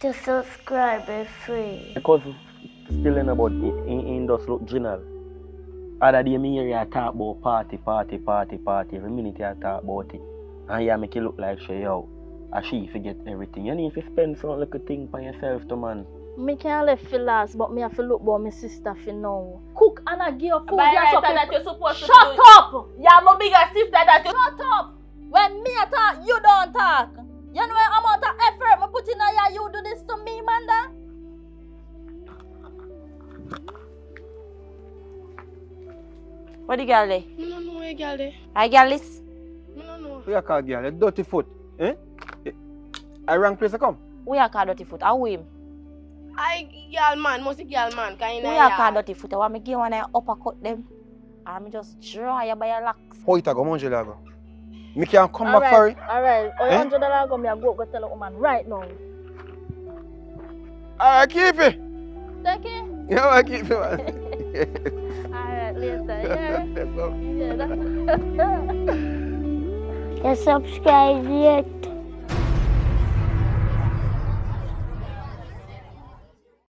To subscribe is free. Because still in about it does look general. Other day me hear you talk about party. Every minute you talk about it. And you make it look like she out. And she forget everything. You need to spend some little thing for yourself to man. Me can't left for last, but me have to look about my sister for now. Cook and I give her food. By You're right supposed that you're supposed to Shut do. up! Yeah, my bigger sister that you Shut up! When me a talk, you don't talk. You know what amount of effort me put in here, you do this to me, Manda? What the girl there? I don't know where girl there. I girl this. I don't know. Who you call girl? A dirty foot. Eh? I wrong place to come. We are called dirty foot. How we him? I girl man, must be girl man. Can you We are called dirty foot. I want me give one uppercut them. And me just draw you by your locks. How it go? Monje lago. Me can come back for it. Alright. Eh? $100 go me a go tell a woman right now. Alright, keep it. Take it? Yeah, I keep it, man. Alright, later. Yeah. That's all. Yeah, that's To subscribe yet.